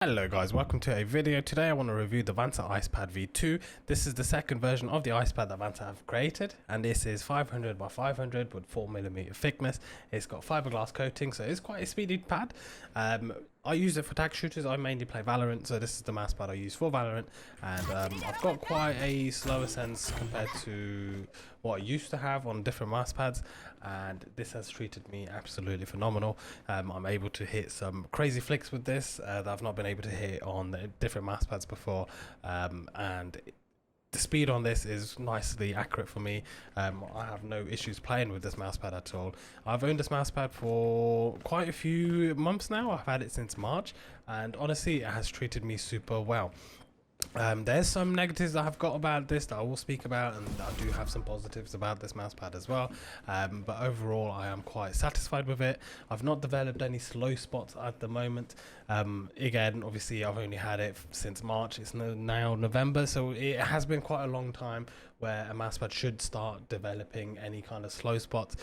Hello guys, welcome to a video. Today I want to review the Vancer Icepad V2. This is the second version of the Icepad that Vancer have created, and this is 500 by 500 with 4mm thickness. It's got fiberglass coating, so it's quite a speedy pad. I use it for tag shooters. I mainly play Valorant, so this is the mouse pad I use for Valorant, and I've got quite a slower sense compared to what I used to have on different mouse pads, and this has treated me absolutely phenomenal. I'm able to hit some crazy flicks with this that I've not been able to hit on the different mouse pads before, and the speed on this is nicely accurate for me. I have no issues playing with this mousepad at all. I've owned this mousepad for quite a few months now. I've had it since March, and honestly it has treated me super well. There's some negatives that I've got about this that I will speak about, and I do have some positives about this mousepad as well, but overall I am quite satisfied with it. I've not developed any slow spots at the moment. Again, obviously I've only had it since March. It's now November, so it has been quite a long time where a mousepad should start developing any kind of slow spots.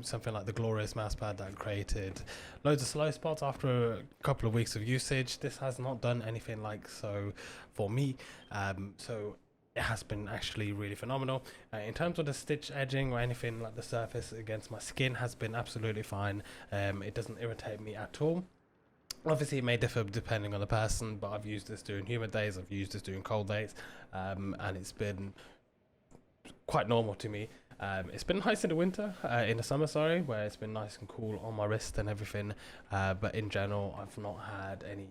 Something like the glorious mousepad that created loads of slow spots after a couple of weeks of usage. This has not done anything like so for me, so it has been actually really phenomenal. In terms of the stitch edging or anything like the surface against my skin has been absolutely fine. It doesn't irritate me at all. Obviously it may differ depending on the person, but I've used this during humid days, I've used this during cold days, and it's been quite normal to me. It's been nice in the winter, in the summer, sorry, where it's been nice and cool on my wrist and everything, but in general I've not had any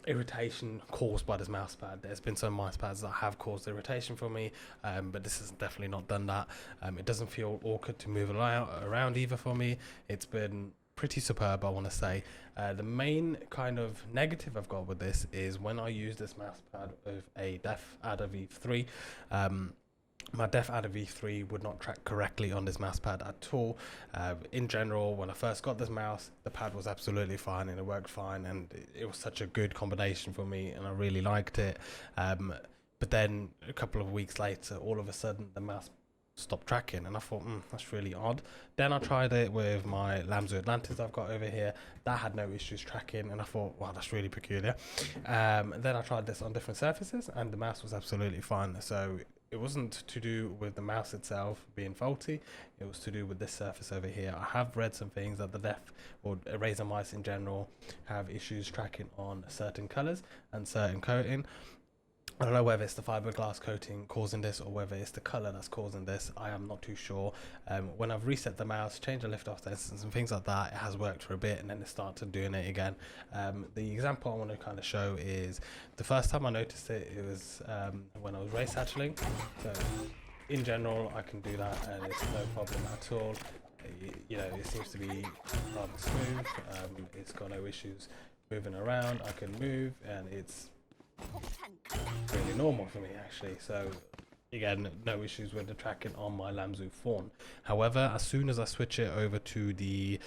irritation caused by this mousepad. There's been some mousepads that have caused irritation for me, but this has definitely not done that. It doesn't feel awkward to move around either for me. It's been pretty superb, I want to say. The main kind of negative I've got with this is when I use this mousepad with a Def Adder V3, my Def Adder V3 would not track correctly on this mousepad at all. In general, when I first got this mouse, the pad was absolutely fine and it worked fine, and it was such a good combination for me and I really liked it. But then a couple of weeks later, all of a sudden the mouse stopped tracking, and I thought, that's really odd. Then I tried it with my Lamzo Atlantis I've got over here. That had no issues tracking, and I thought, wow, that's really peculiar. Then I tried this on different surfaces and the mouse was absolutely fine. So it wasn't to do with the mouse itself being faulty, it was to do with this surface over here. I have read some things that the Def or Razer mice in general have issues tracking on certain colors and certain coating. I don't know whether it's the fiberglass coating causing this or whether it's the color that's causing this. I am not too sure. When I've reset the mouse, changed the lift off distance and things like that, it has worked for a bit, and then it started doing it again. The example I want to kind of show is the first time I noticed it, it was when I was race hatchling. So in general, I can do that and it's no problem at all. You know, it seems to be rather smooth. It's got no issues moving around. I can move and it's really normal for me actually. So again, no issues with the tracking on my Lamzo Fawn. However, as soon as I switch it over to the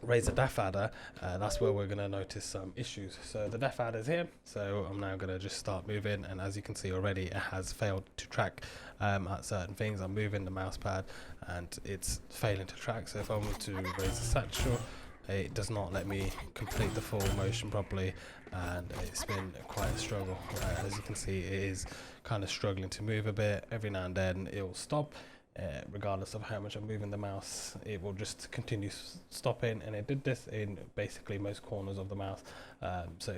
Razer Def Adder, that's where we're going to notice some issues. So the Def Adder is here, so I'm now going to just start moving, and as you can see already, it has failed to track at certain things. I'm moving the mouse pad and it's failing to track. So if I were to raise the satchel, it does not let me complete the full motion properly, and it's been quite a struggle. As you can see, it is kind of struggling to move a bit. Every now and then it will stop, regardless of how much I'm moving the mouse, it will just continue stopping, and it did this in basically most corners of the mouse. So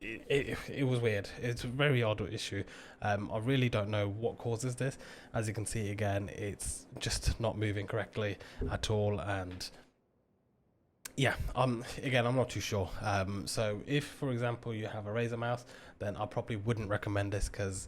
it was weird. It's a very odd issue. I really don't know what causes this. As you can see again, it's just not moving correctly at all, and yeah, again, I'm not too sure. So if, for example, you have a Razer mouse, then I probably wouldn't recommend this, because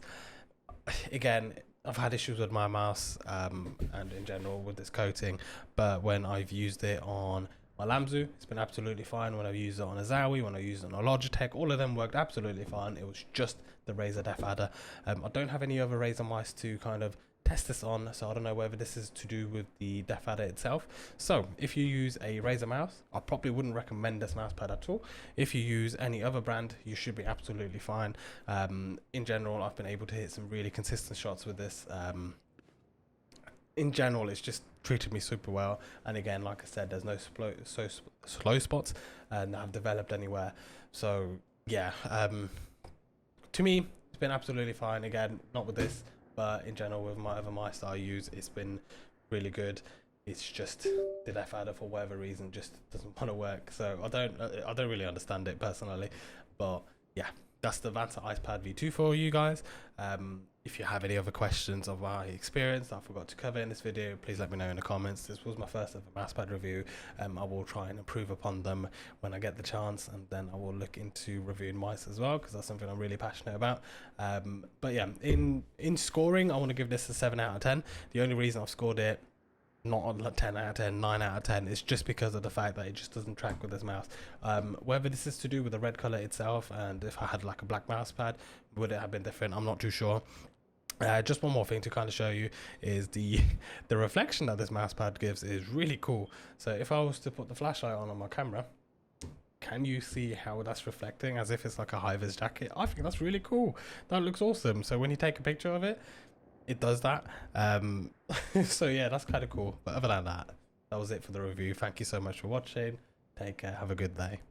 again, I've had issues with my mouse and in general with this coating, but when I've used it on my Lamzo, it's been absolutely fine. When I've used it on a Zowie, when I used it on a Logitech, all of them worked absolutely fine. It was just the Razer Def Adder. I don't have any other Razer mice to kind of test this on, so I don't know whether this is to do with the Def Adder itself. So if you use a Razer mouse, I probably wouldn't recommend this mouse pad at all. If you use any other brand, you should be absolutely fine. In general, I've been able to hit some really consistent shots with this. In general, it's just treated me super well. And again, like I said, there's no slow spots and I've developed anywhere. So yeah, to me, it's been absolutely fine. Again, not with this, but in general with my other mice that I use, it's been really good. It's just the left adder for whatever reason just doesn't want to work. So I don't really understand it personally, but yeah, that's the Vancer Mousepad V2 for you guys. If you have any other questions of my experience that I forgot to cover in this video, please let me know in the comments. This was my first ever Mousepad review. I will try and improve upon them when I get the chance, and then I will look into reviewing mice as well, because that's something I'm really passionate about. But yeah, in scoring, I want to give this a 7 out of 10. The only reason I've scored it not on 10 out of 10, 9 out of 10, it's just because of the fact that it just doesn't track with this mouse. Whether this is to do with the red color itself, and if I had like a black mouse pad, would it have been different? I'm not too sure. Just one more thing to kind of show you is the reflection that this mouse pad gives is really cool. So if I was to put the flashlight on my camera, can you see how that's reflecting as if it's like a high-vis jacket? I think that's really cool. That looks awesome. So when you take a picture of it, it does that. So yeah, that's kind of cool. But other than that, that was it for the review. Thank you so much for watching. Take care. Have a good day.